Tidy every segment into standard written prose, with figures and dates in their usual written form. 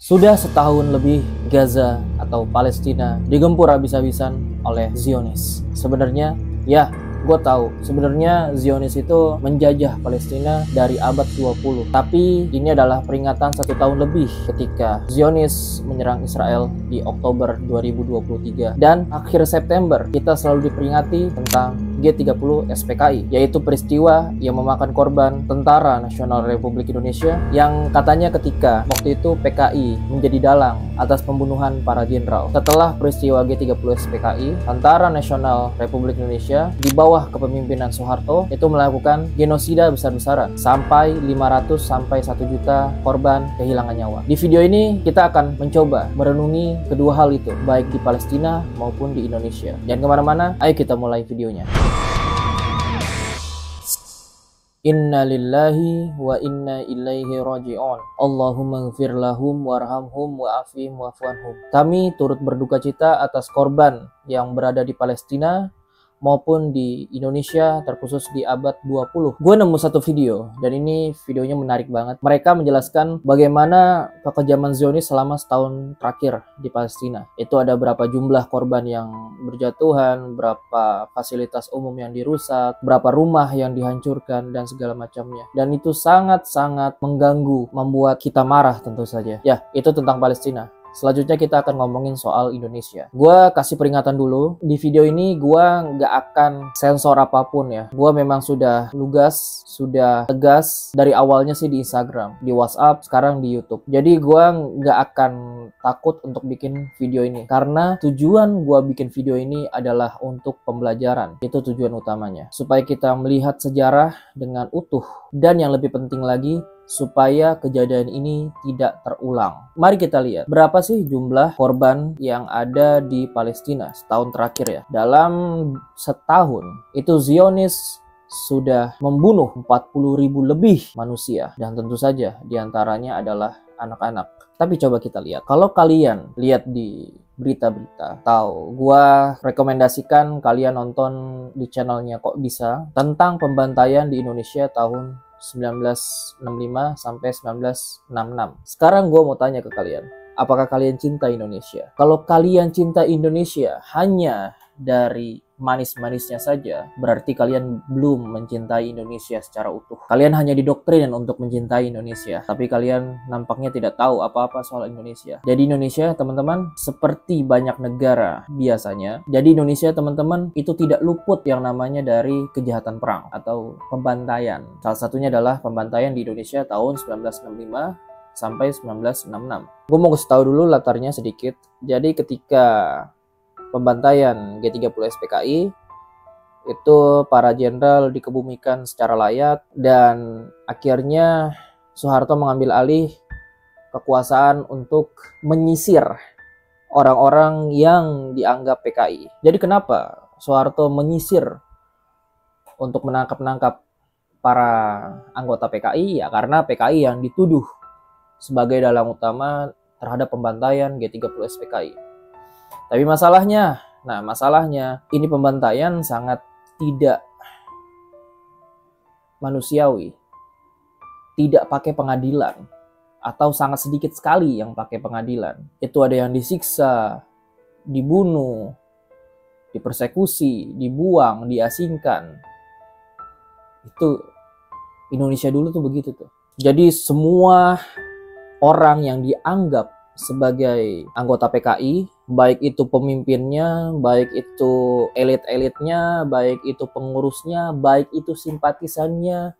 Sudah setahun lebih Gaza atau Palestina digempur habis-habisan oleh Zionis. Sebenarnya, ya, gue tahu sebenarnya Zionis itu menjajah Palestina dari abad 20. Tapi ini adalah peringatan 1 tahun lebih ketika Zionis menyerang Israel di Oktober 2023. Dan akhir September kita selalu diperingati tentang G30 SPKI, yaitu peristiwa yang memakan korban Tentara Nasional Republik Indonesia yang katanya ketika waktu itu PKI menjadi dalang atas pembunuhan para jenderal. Setelah peristiwa G30 SPKI, Tentara Nasional Republik Indonesia di bawah kepemimpinan Soeharto itu melakukan genosida besar-besaran sampai 500 sampai 1 juta korban kehilangan nyawa. Di video ini kita akan mencoba merenungi kedua hal itu, baik di Palestina maupun di Indonesia. Jangan kemana-mana, ayo kita mulai videonya. Inna lillahi wa inna ilaihi raji'un. Allahumma ighfir lahum warhamhum wa'afihim wa'fuanhum. Kami turut berduka cita atas korban yang berada di Palestina maupun di Indonesia, terkhusus di abad 20. Gue nemu satu video, dan ini videonya menarik banget. Mereka menjelaskan bagaimana kekejaman Zionis selama setahun terakhir di Palestina. Itu ada berapa jumlah korban yang berjatuhan, berapa fasilitas umum yang dirusak, berapa rumah yang dihancurkan, dan segala macamnya. Dan itu sangat-sangat mengganggu, membuat kita marah tentu saja. Ya, itu tentang Palestina. Selanjutnya kita akan ngomongin soal Indonesia. Gue kasih peringatan dulu. Di video ini gue nggak akan sensor apapun ya. Gue memang sudah lugas, sudah tegas dari awalnya sih di Instagram, di WhatsApp, sekarang di YouTube. Jadi gue nggak akan takut untuk bikin video ini. Karena tujuan gue bikin video ini adalah untuk pembelajaran. Itu tujuan utamanya. Supaya kita melihat sejarah dengan utuh. Dan yang lebih penting lagi, supaya kejadian ini tidak terulang. Mari kita lihat berapa sih jumlah korban yang ada di Palestina setahun terakhir ya. Dalam setahun itu Zionis sudah membunuh 40.000 lebih manusia, dan tentu saja diantaranya adalah anak-anak. Tapi coba kita lihat, kalau kalian lihat di berita-berita, tahu, gua rekomendasikan kalian nonton di channelnya Kok Bisa tentang pembantaian di Indonesia tahun 1965 sampai 1966. Sekarang gue mau tanya ke kalian, apakah kalian cinta Indonesia? Kalau kalian cinta Indonesia hanya dari manis-manisnya saja, berarti kalian belum mencintai Indonesia secara utuh. Kalian hanya didoktrin untuk mencintai Indonesia, tapi kalian nampaknya tidak tahu apa-apa soal Indonesia. Jadi Indonesia, teman-teman, seperti banyak negara biasanya, jadi Indonesia, teman-teman, itu tidak luput yang namanya dari kejahatan perang atau pembantaian. Salah satunya adalah pembantaian di Indonesia tahun 1965 sampai 1966. Gue mau kasih tahu dulu latarnya sedikit. Jadi ketika pembantaian G30 SPKI itu para jenderal dikebumikan secara layak, dan akhirnya Soeharto mengambil alih kekuasaan untuk menyisir orang-orang yang dianggap PKI. Jadi kenapa Soeharto menyisir untuk menangkap para anggota PKI? Ya karena PKI yang dituduh sebagai dalang utama terhadap pembantaian G30 SPKI. Tapi masalahnya ini pembantaian sangat tidak manusiawi, tidak pakai pengadilan, atau sangat sedikit sekali yang pakai pengadilan. Itu ada yang disiksa, dibunuh, dipersekusi, dibuang, diasingkan. Itu Indonesia dulu tuh begitu tuh. Jadi semua orang yang dianggap sebagai anggota PKI, baik itu pemimpinnya, baik itu elit-elitnya, baik itu pengurusnya, baik itu simpatisannya,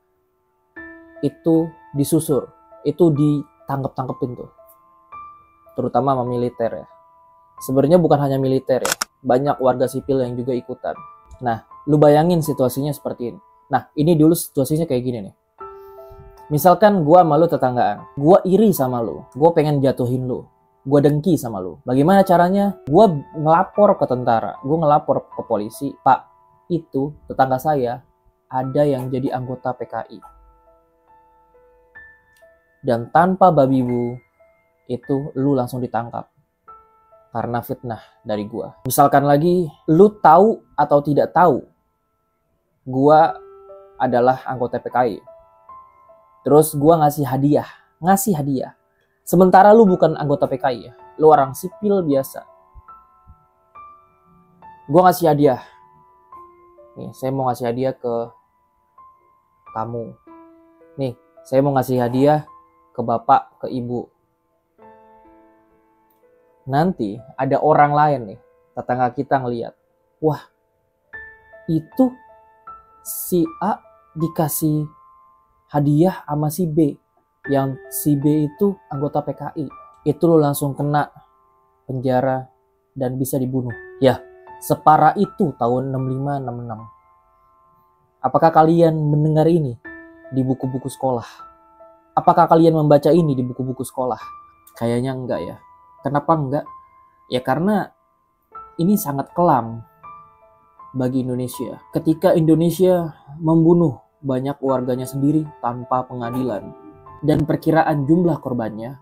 itu disusur, itu ditangkap-tangkepin tuh, terutama sama militer ya. Sebenarnya bukan hanya militer ya, banyak warga sipil yang juga ikutan. Nah, lu bayangin situasinya seperti ini. Nah, ini dulu situasinya kayak gini nih. Misalkan gua sama lu tetanggaan, gua iri sama lu, gua pengen jatuhin lu, gua dengki sama lu. Bagaimana caranya? Gua ngelapor ke tentara, gua ngelapor ke polisi, Pak, itu tetangga saya ada yang jadi anggota PKI. Dan tanpa babi bu, itu lu langsung ditangkap karena fitnah dari gua. Misalkan lagi, lu tahu atau tidak tahu, gua adalah anggota PKI. Terus gue ngasih hadiah. Sementara lu bukan anggota PKI ya, lu orang sipil biasa. Gue ngasih hadiah. Nih, saya mau ngasih hadiah ke kamu. Nih, saya mau ngasih hadiah ke bapak, ke ibu. Nanti ada orang lain nih, tetangga kita ngeliat, wah, itu si A dikasih hadiah sama si B. Yang si B itu anggota PKI. Itu lo langsung kena penjara dan bisa dibunuh. Ya, separah itu tahun 65-66. Apakah kalian mendengar ini di buku-buku sekolah? Apakah kalian membaca ini di buku-buku sekolah? Kayaknya enggak ya. Kenapa enggak? Ya karena ini sangat kelam bagi Indonesia. Ketika Indonesia membunuh banyak warganya sendiri tanpa pengadilan. Dan perkiraan jumlah korbannya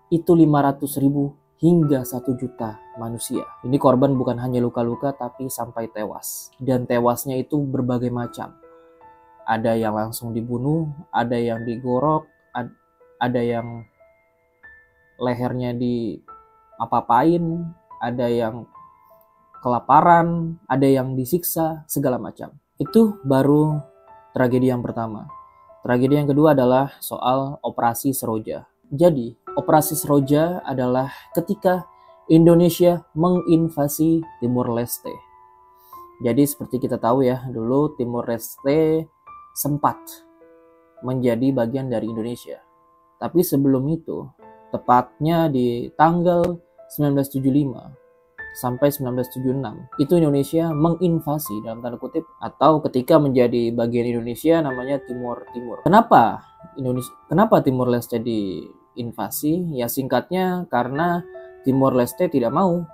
itu 500.000 hingga 1 juta manusia. Ini korban bukan hanya luka-luka tapi sampai tewas. Dan tewasnya itu berbagai macam. Ada yang langsung dibunuh, ada yang digorok, ada yang lehernya diapa-apain, ada yang kelaparan, ada yang disiksa, segala macam. Itu baru tragedi yang pertama. Tragedi yang kedua adalah soal Operasi Seroja. Jadi, Operasi Seroja adalah ketika Indonesia menginvasi Timur Leste. Jadi seperti kita tahu ya, dulu Timur Leste sempat menjadi bagian dari Indonesia. Tapi sebelum itu, tepatnya di tanggal 1975 sampai 1976, itu Indonesia menginvasi dalam tanda kutip, atau ketika menjadi bagian Indonesia namanya Timur. Kenapa Timur Leste diinvasi? Ya singkatnya karena Timur Leste tidak mau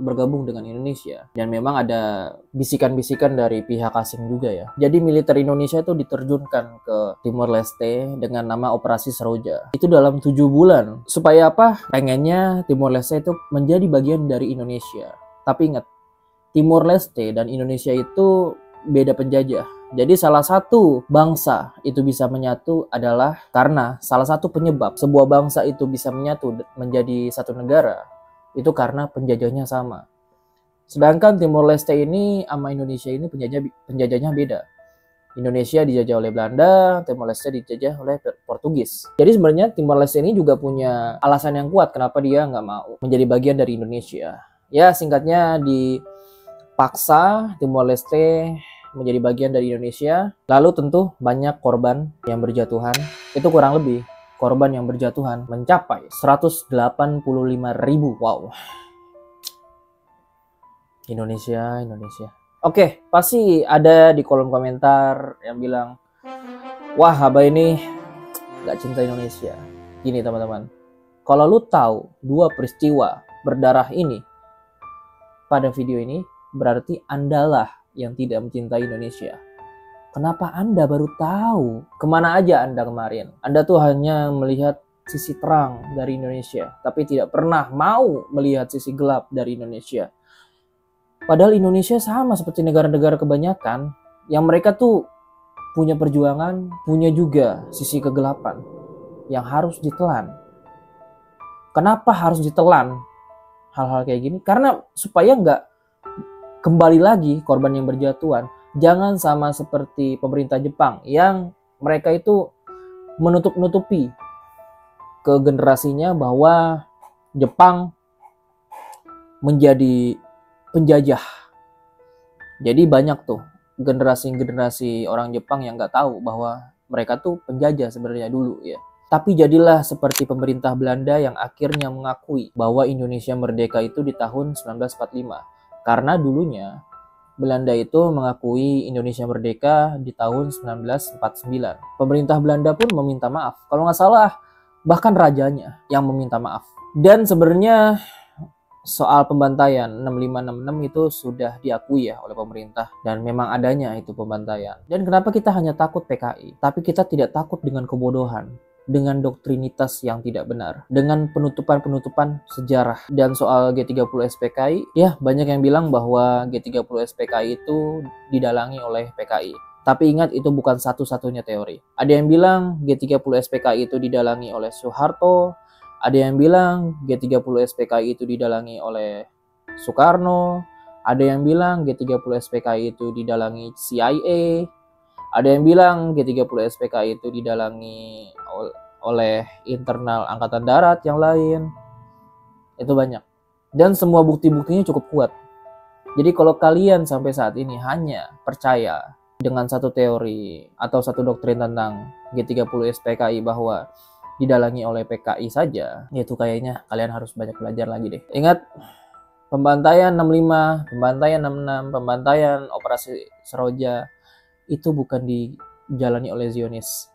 bergabung dengan Indonesia, dan memang ada bisikan-bisikan dari pihak asing juga ya. Jadi militer Indonesia itu diterjunkan ke Timur Leste dengan nama Operasi Seroja. Itu dalam 7 bulan. Supaya apa? Pengennya Timur Leste itu menjadi bagian dari Indonesia. Tapi ingat, Timur Leste dan Indonesia itu beda penjajah. Jadi salah satu bangsa itu bisa menyatu adalah karena salah satu penyebab sebuah bangsa itu bisa menyatu menjadi satu negara itu karena penjajahnya sama. Sedangkan Timor Leste ini sama Indonesia ini penjajahnya beda. Indonesia dijajah oleh Belanda, Timor Leste dijajah oleh Portugis. Jadi sebenarnya Timor Leste ini juga punya alasan yang kuat kenapa dia nggak mau menjadi bagian dari Indonesia. Ya singkatnya dipaksa Timor Leste menjadi bagian dari Indonesia. Lalu tentu banyak korban yang berjatuhan. Itu kurang lebih korban yang berjatuhan mencapai 185.000. Wow. Indonesia. Oke, pasti ada di kolom komentar yang bilang, wah Abah ini gak cinta Indonesia. Gini teman-teman, kalau lu tahu 2 peristiwa berdarah ini pada video ini, berarti Andalah yang tidak mencintai Indonesia. Kenapa Anda baru tahu? Kemana aja Anda kemarin? Anda tuh hanya melihat sisi terang dari Indonesia, tapi tidak pernah mau melihat sisi gelap dari Indonesia. Padahal Indonesia sama seperti negara-negara kebanyakan, yang mereka tuh punya perjuangan, punya juga sisi kegelapan yang harus ditelan. Kenapa harus ditelan hal-hal kayak gini? Karena supaya nggak kembali lagi korban yang berjatuhan. Jangan sama seperti pemerintah Jepang yang mereka itu menutup-nutupi ke generasinya bahwa Jepang menjadi penjajah. Jadi banyak tuh generasi-generasi orang Jepang yang nggak tahu bahwa mereka tuh penjajah sebenarnya dulu ya. Tapi jadilah seperti pemerintah Belanda yang akhirnya mengakui bahwa Indonesia merdeka itu di tahun 1945. Karena dulunya Belanda itu mengakui Indonesia merdeka di tahun 1949. Pemerintah Belanda pun meminta maaf. Kalau nggak salah, bahkan rajanya yang meminta maaf. Dan sebenarnya soal pembantaian 6566 itu sudah diakui ya oleh pemerintah. Dan memang adanya itu pembantaian. Dan kenapa kita hanya takut PKI? Tapi kita tidak takut dengan kebodohan, dengan doktrinitas yang tidak benar, dengan penutupan-penutupan sejarah. Dan soal G30 SPKI, ya banyak yang bilang bahwa G30 SPKI itu didalangi oleh PKI. Tapi ingat, itu bukan satu-satunya teori. Ada yang bilang G30 SPKI itu didalangi oleh Soeharto, Ada yang bilang G30 SPKI itu didalangi oleh Soekarno, ada yang bilang G30 SPKI itu didalangi CIA, ada yang bilang G30 SPKI itu didalangi oleh internal Angkatan Darat yang lain. Itu banyak. Dan semua bukti-buktinya cukup kuat. Jadi kalau kalian sampai saat ini hanya percaya dengan satu teori atau satu doktrin tentang G30 SPKI bahwa didalangi oleh PKI saja, itu kayaknya kalian harus banyak belajar lagi deh. Ingat, pembantaian 65, pembantaian 66, pembantaian Operasi Seroja itu bukan dijalani oleh Zionis.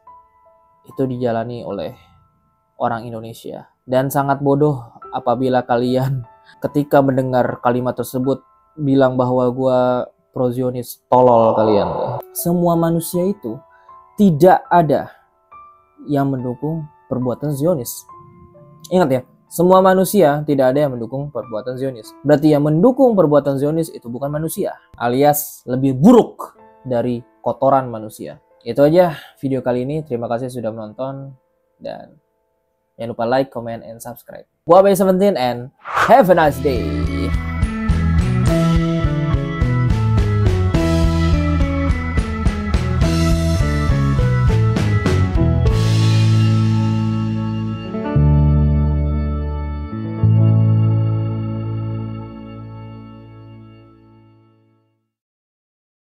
Itu dijalani oleh orang Indonesia. Dan sangat bodoh apabila kalian ketika mendengar kalimat tersebut bilang bahwa gue pro Zionis. Tolol kalian. Semua manusia itu tidak ada yang mendukung perbuatan Zionis. Ingat ya, semua manusia tidak ada yang mendukung perbuatan Zionis. Berarti yang mendukung perbuatan Zionis itu bukan manusia, alias lebih buruk dari kotoran manusia. Itu aja video kali ini. Terima kasih sudah menonton dan jangan lupa like, comment, and subscribe. Gua Bay17 and have a nice day.